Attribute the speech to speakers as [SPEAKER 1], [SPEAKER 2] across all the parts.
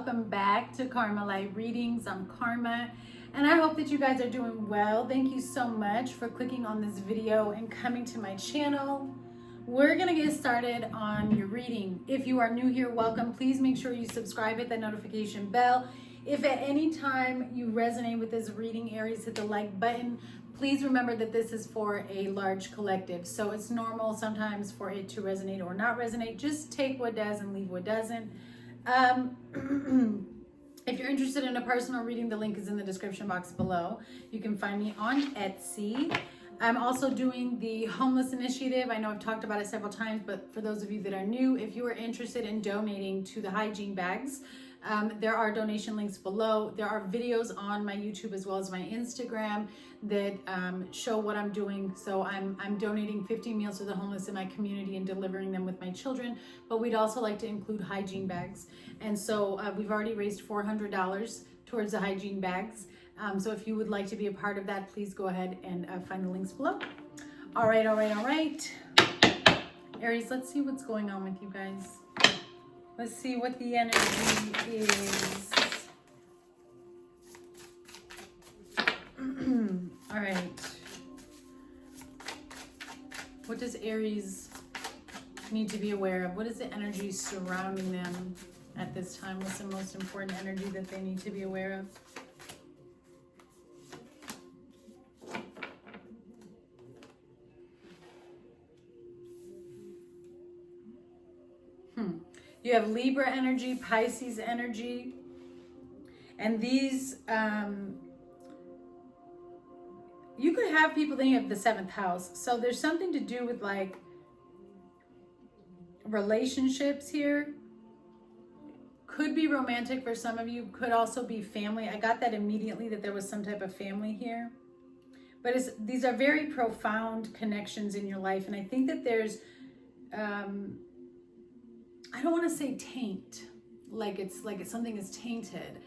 [SPEAKER 1] welcome back to Karma Light Readings. I'm Karma, and I hope that you guys are doing well. Thank you so much for clicking on this video and coming to my channel. We're gonna get started on your reading. If you are new here, welcome. Please make sure you subscribe, hit that notification bell. If at any time you resonate with this reading, Aries, hit the like button. Please remember that this is for a large collective, so it's normal sometimes for it to resonate or not resonate. Just take what does and leave what doesn't. If you're interested in a personal reading, the link is in the description box below. You can find me on Etsy. I'm also doing the homeless initiative. I know I've talked about it several times, but for those of you that are new, if you are interested in donating to the hygiene bags, there are donation links below. There are videos on my YouTube as well as my Instagram that show what I'm doing. So I'm donating 50 meals to the homeless in my community and delivering them with my children, but we'd also like to include hygiene bags. And so we've already raised $400 towards the hygiene bags. So if you would like to be a part of that, please go ahead and find the links below. All right. Aries, let's see what's going on with you guys. Let's see what the energy is. All right. What does Aries need to be aware of? What is the energy surrounding them at this time? What's the most important energy that they need to be aware of? You have Libra energy, Pisces energy, and these, you could have people, then you have the 7th house. So there's something to do with like relationships here. Could be romantic for some of you, could also be family. I got that immediately that there was some type of family here. But these are very profound connections in your life. And I think that there's, I don't want to say taint, like it's something is tainted.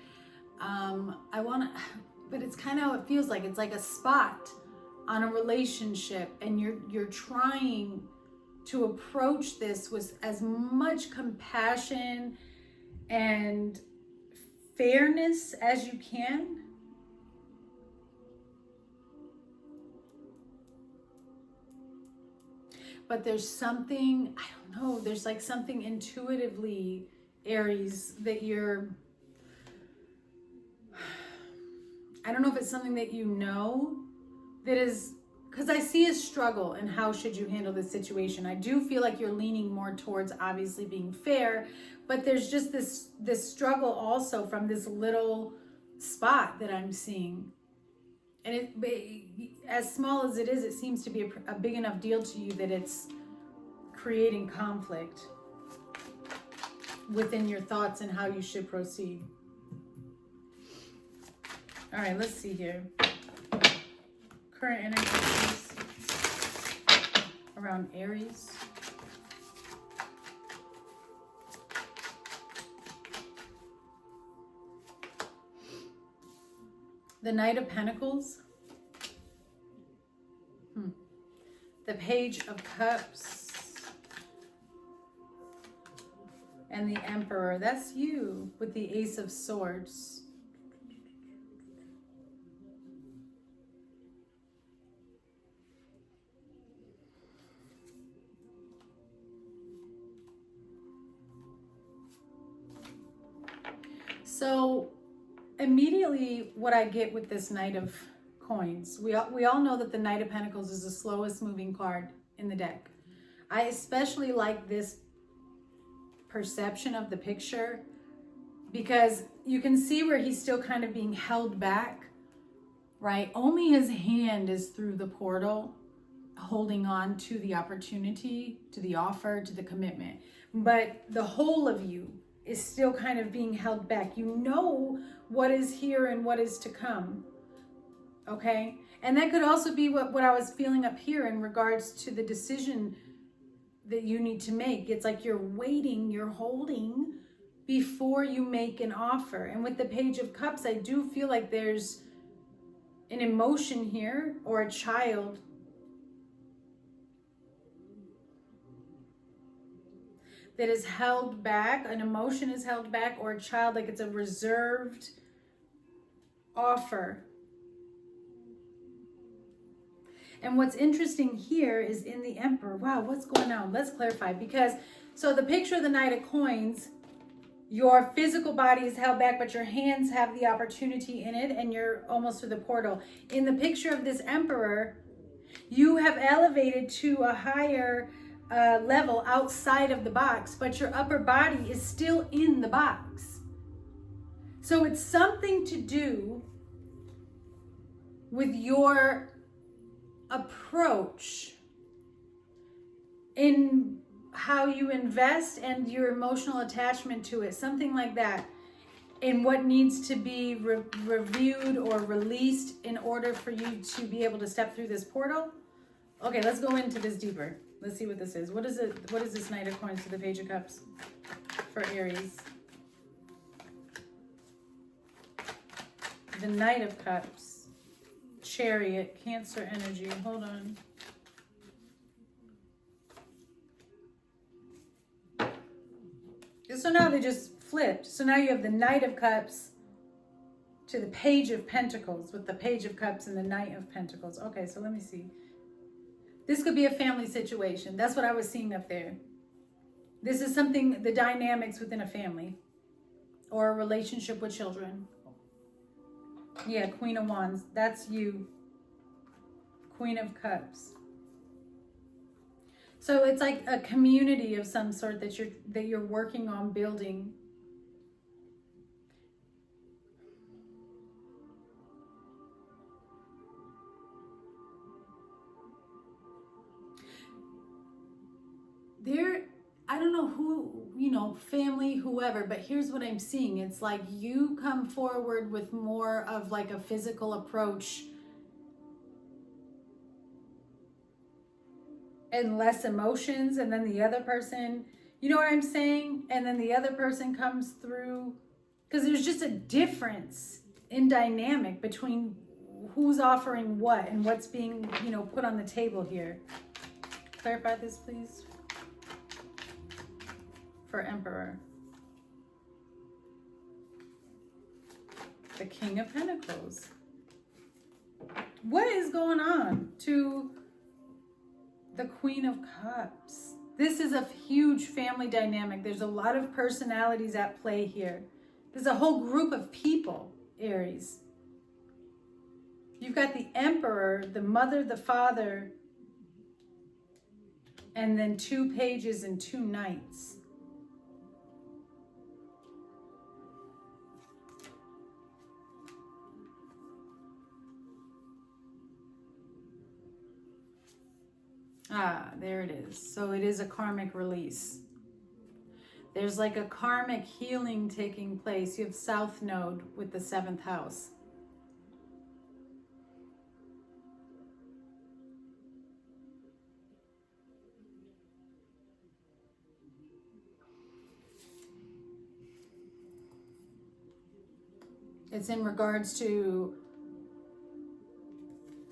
[SPEAKER 1] But it's kind of how it feels like. It's like a spot on a relationship, and you're trying to approach this with as much compassion and fairness as you can. But there's something, I don't know, there's like something intuitively, Aries, that you're, I don't know if it's something that you know that is, because I see a struggle in how should you handle this situation. I do feel like you're leaning more towards obviously being fair, but there's just this struggle also from this little spot that I'm seeing. And it, as small as it is, it seems to be a big enough deal to you that it's creating conflict within your thoughts and how you should proceed. All right, let's see here. Current energies around Aries. The Knight of Pentacles, the Page of Cups, and the Emperor. That's you with the Ace of Swords. So immediately what I get with this Knight of Coins, we all know that the Knight of Pentacles is the slowest moving card in the deck. I especially like this perception of the picture because you can see where he's still kind of being held back, right? Only his hand is through the portal, holding on to the opportunity, to the offer, to the commitment. But the whole of you is still kind of being held back. You know what is here and what is to come, okay? And that could also be what I was feeling up here in regards to the decision that you need to make. It's like you're waiting, you're holding before you make an offer. And with the Page of Cups, I do feel like there's an emotion here or a child that is held back, an emotion is held back, or a child, like it's a reserved offer. And what's interesting here is in the Emperor. Wow, what's going on? Let's clarify. Because, so the picture of the Knight of Coins, your physical body is held back, but your hands have the opportunity in it, and you're almost to the portal. In the picture of this Emperor, you have elevated to a higher level outside of the box, but your upper body is still in the box. So it's something to do with your approach in how you invest and your emotional attachment to it, something like that, and what needs to be reviewed or released in order for you to be able to step through this portal. Okay, let's go into this deeper. Let's see what this is. What is it? What is this Knight of Coins to the Page of Cups for Aries? The Knight of Cups, Chariot, Cancer energy. Hold on. So now they just flipped. So now you have the Knight of Cups to the Page of Pentacles with the Page of Cups and the Knight of Pentacles. Okay, so let me see. This could be a family situation. That's what I was seeing up there. This is something, the dynamics within a family or a relationship with children. Yeah, Queen of Wands. That's you. Queen of Cups. So it's like a community of some sort that you're working on building. I don't know who, family, whoever, but here's what I'm seeing. It's like you come forward with more of like a physical approach and less emotions, and then the other person, you know what I'm saying? And then the other person comes through, because there's just a difference in dynamic between who's offering what and what's being, put on the table here. Clarify this, please. For Emperor. The King of Pentacles. What is going on to the Queen of Cups? This is a huge family dynamic. There's a lot of personalities at play here. There's a whole group of people, Aries. You've got the Emperor, the mother, the father, and then 2 pages and 2 knights. Ah, there it is. So it is a karmic release. There's like a karmic healing taking place. You have South Node with the 7th house. It's in regards to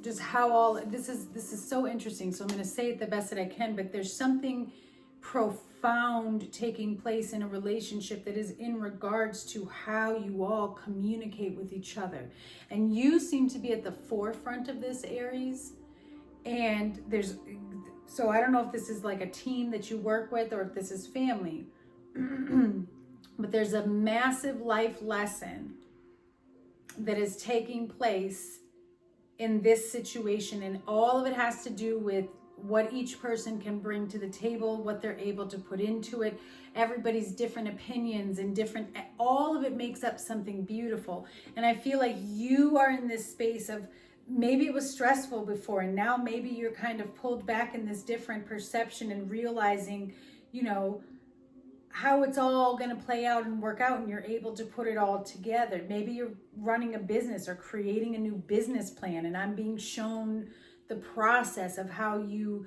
[SPEAKER 1] just how all this is so interesting. So I'm going to say it the best that I can, but there's something profound taking place in a relationship that is in regards to how you all communicate with each other. And you seem to be at the forefront of this, Aries. And so I don't know if this is like a team that you work with or if this is family, but there's a massive life lesson that is taking place in this situation, and all of it has to do with what each person can bring to the table, what they're able to put into it, everybody's different opinions and all of it makes up something beautiful. And I feel like you are in this space of, maybe it was stressful before, and now maybe you're kind of pulled back in this different perception and realizing, how it's all going to play out and work out, and you're able to put it all together. Maybe you're running a business or creating a new business plan, and I'm being shown the process of how you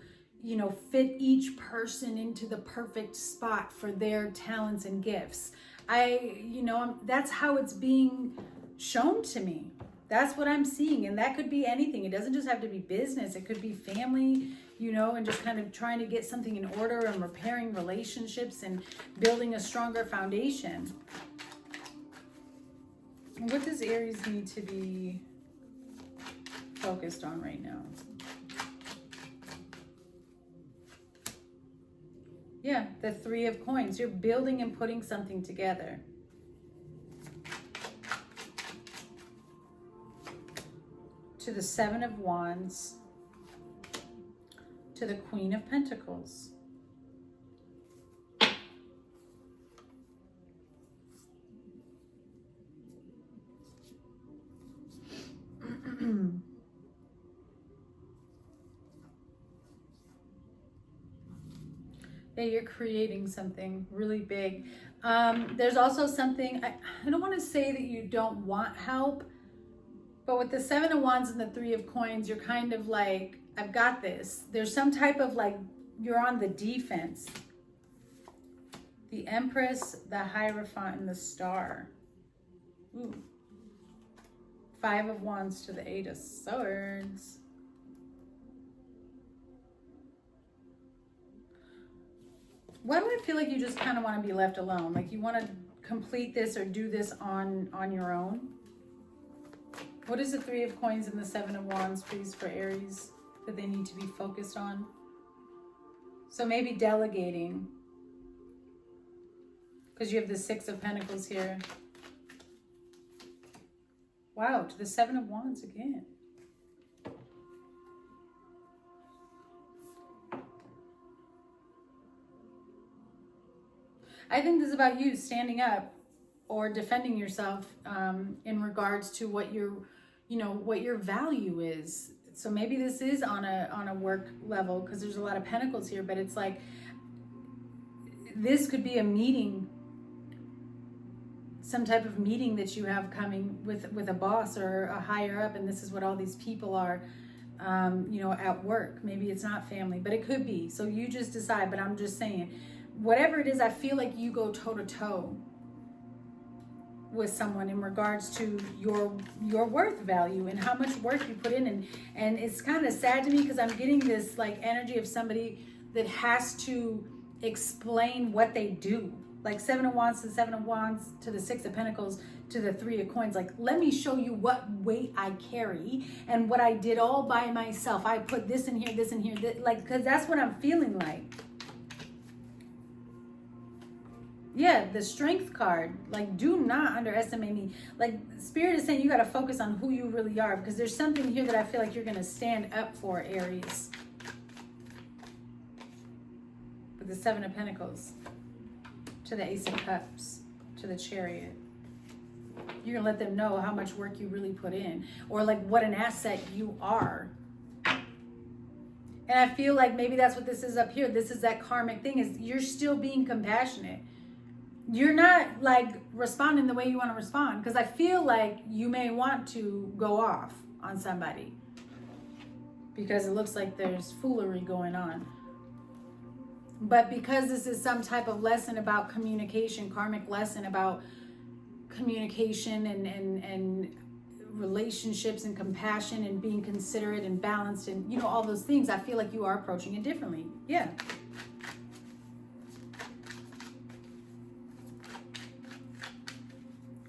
[SPEAKER 1] fit each person into the perfect spot for their talents and gifts. That's how it's being shown to me. That's what I'm seeing. And that could be anything. It doesn't just have to be business. It could be family. you know, and just kind of trying to get something in order and repairing relationships and building a stronger foundation. What does Aries need to be focused on right now? Yeah, the Three of Coins. You're building and putting something together. To the Seven of Wands. To the Queen of Pentacles. Yeah, you're creating something really big. There's also something, I don't want to say that you don't want help, but with the Seven of Wands and the Three of Coins, you're kind of like, I've got this. There's some type of like, you're on the defense. The Empress, the Hierophant, and the Star. Ooh. Five of Wands to the Eight of Swords. Why do I feel like you just kind of want to be left alone? Like you want to complete this or do this on your own? What is the Three of Coins and the Seven of Wands, please, for Aries that they need to be focused on? So maybe delegating. Because you have the Six of Pentacles here. Wow, to the Seven of Wands again. I think this is about you standing up or defending yourself in regards to what what your value is. So maybe this is on a work level, because there's a lot of pentacles here, but it's like this could be a meeting, some type of meeting that you have coming with a boss or a higher up, and this is what all these people are at work. Maybe it's not family, but it could be. So you just decide, but I'm just saying, whatever it is, I feel like you go toe-to-toe with someone in regards to your worth value and how much work you put in. And it's kind of sad to me because I'm getting this like energy of somebody that has to explain what they do. Like Seven of Wands to the Seven of Wands to the Six of Pentacles to the Three of Coins. Like, let me show you what weight I carry and what I did all by myself. I put this in here, this in here, because that's what I'm feeling like. Yeah, the Strength card. Like, do not underestimate me. Like, Spirit is saying you got to focus on who you really are, because there's something here that I feel like you're going to stand up for, Aries. With the Seven of Pentacles to the Ace of Cups to the Chariot. You're going to let them know how much work you really put in, or like what an asset you are. And I feel like maybe that's what this is up here. This is that karmic thing, is you're still being compassionate. You're not like responding the way you want to respond, because I feel like you may want to go off on somebody because it looks like there's foolery going on. But because this is some type of lesson about communication, karmic lesson about communication and relationships and compassion and being considerate and balanced and all those things, I feel like you are approaching it differently. Yeah.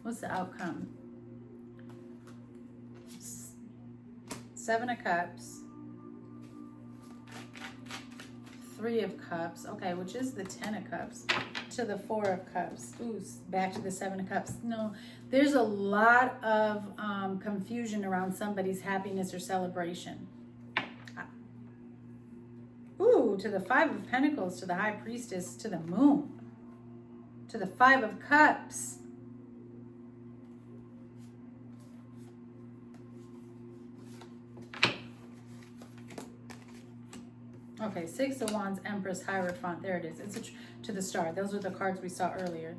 [SPEAKER 1] What's the outcome? Seven of Cups. Three of Cups. Okay, which is the Ten of Cups. To the Four of Cups. Ooh, back to the Seven of Cups. No, there's a lot of confusion around somebody's happiness or celebration. Ooh, to the Five of Pentacles, to the High Priestess, to the Moon. To the Five of Cups. Okay, Six of Wands, Empress, Hierophant. There it is. It's to the Star. Those are the cards we saw earlier.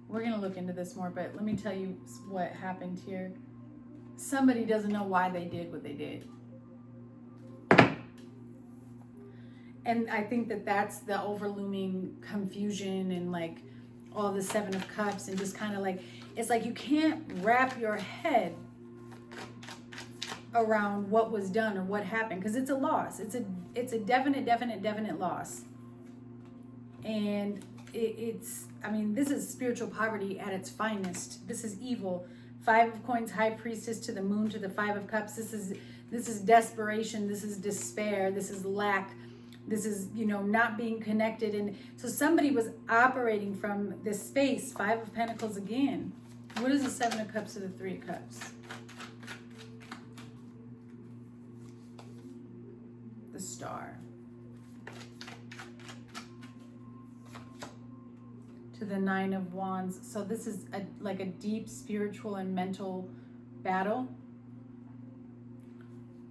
[SPEAKER 1] We're going to look into this more, but let me tell you what happened here. Somebody doesn't know why they did what they did. And I think that that's the overlooming confusion and like all the Seven of Cups and just kind of like, it's like you can't wrap your head around what was done or what happened, because it's a loss. It's a definite loss. And it's, I mean, this is spiritual poverty at its finest. This is evil. Five of Coins, High Priestess to the Moon, to the Five of Cups. This is desperation. This is despair. This is lack. This is, you know, not being connected. And so somebody was operating from this space. Five of Pentacles again. What is the Seven of Cups to the Three of Cups? The Star. To the Nine of Wands. So this is like a deep spiritual and mental battle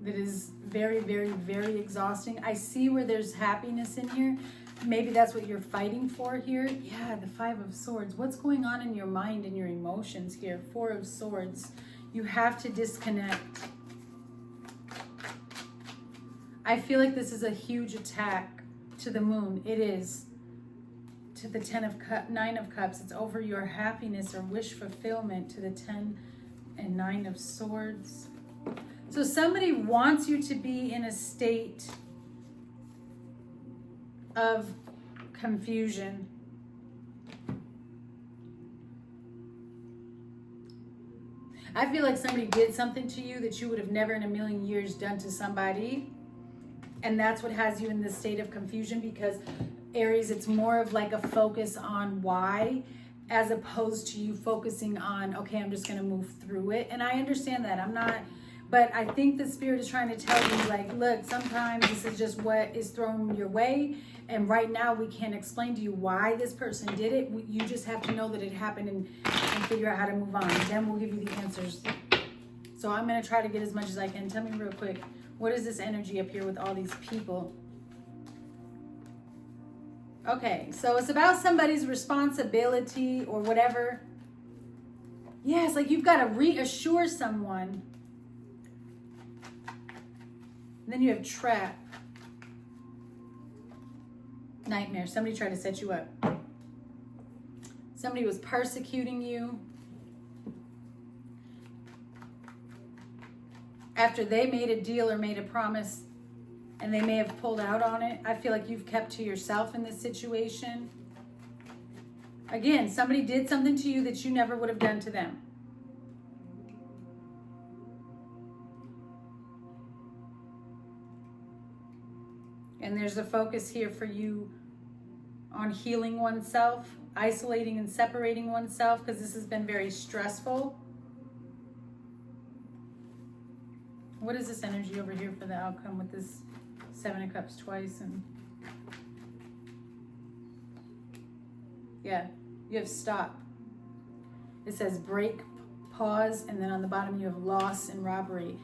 [SPEAKER 1] that is very, very exhausting. I see where there's happiness in here. Maybe that's what you're fighting for here. Yeah, the Five of Swords. What's going on in your mind and your emotions here? Four of Swords. You have to disconnect. I feel like this is a huge attack to the Moon. It is. To the Nine of Cups. It's over your happiness or wish fulfillment. To the 10 and 9 of Swords. So somebody wants you to be in a state of confusion. I feel like somebody did something to you that you would have never in a million years done to somebody. And that's what has you in this state of confusion, because Aries, it's more of like a focus on why, as opposed to you focusing on, okay, I'm just going to move through it. And I understand that. I'm not, but I think the Spirit is trying to tell you, like, look, sometimes this is just what is thrown your way. And right now we can't explain to you why this person did it. You just have to know that it happened and figure out how to move on. Then we'll give you the answers. So I'm going to try to get as much as I can. Tell me real quick, what is this energy up here with all these people? Okay, so it's about somebody's responsibility or whatever. Yeah, it's like you've got to reassure someone. And then you have trap. Nightmare. Somebody tried to set you up. Somebody was persecuting you. After they made a deal or made a promise, and they may have pulled out on it. I feel like you've kept to yourself in this situation. Again, somebody did something to you that you never would have done to them. And there's a focus here for you on healing oneself, isolating and separating oneself, because this has been very stressful. What is this energy over here for the outcome with this Seven of Cups twice? And yeah, you have stop. It says break, pause, and then on the bottom you have loss and robbery.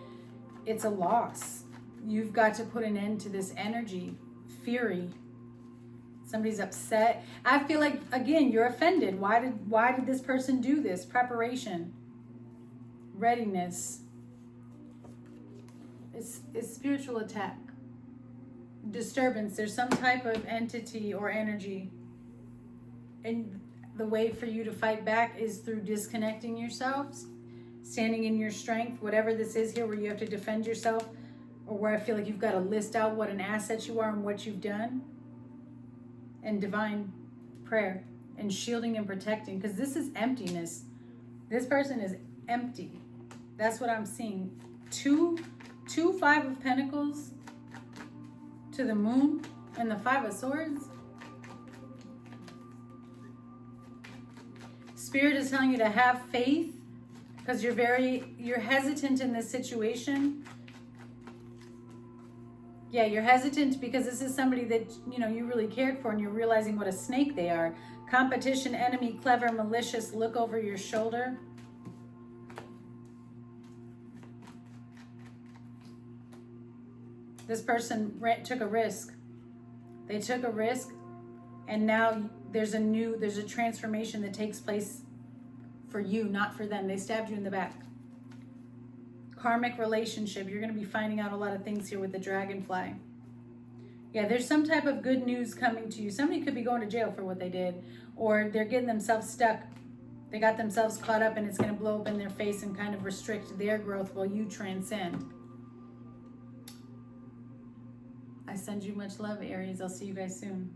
[SPEAKER 1] It's a loss. You've got to put an end to this energy, fury. Somebody's upset. I feel like, again, you're offended. Why did this person do this? Preparation, readiness. It's spiritual attack. Disturbance. There's some type of entity or energy. And the way for you to fight back is through disconnecting yourselves, standing in your strength, whatever this is here where you have to defend yourself, or where I feel like you've got to list out what an asset you are and what you've done. And divine prayer and shielding and protecting, because this is emptiness. This person is empty. That's what I'm seeing. Two Five of Pentacles to the Moon and the Five of Swords. Spirit is telling you to have faith, because you're hesitant in this situation. Yeah, you're hesitant because this is somebody that, you know, you really cared for, and you're realizing what a snake they are. Competition, enemy, clever, malicious, look over your shoulder. This person took a risk. They took a risk, and now there's a transformation that takes place for you, not for them. They stabbed you in the back. Karmic relationship. You're going to be finding out a lot of things here with the dragonfly. Yeah, there's some type of good news coming to you. Somebody could be going to jail for what they did, or they're getting themselves stuck. They got themselves caught up, and it's going to blow up in their face and kind of restrict their growth while you transcend. I send you much love, Aries. I'll see you guys soon.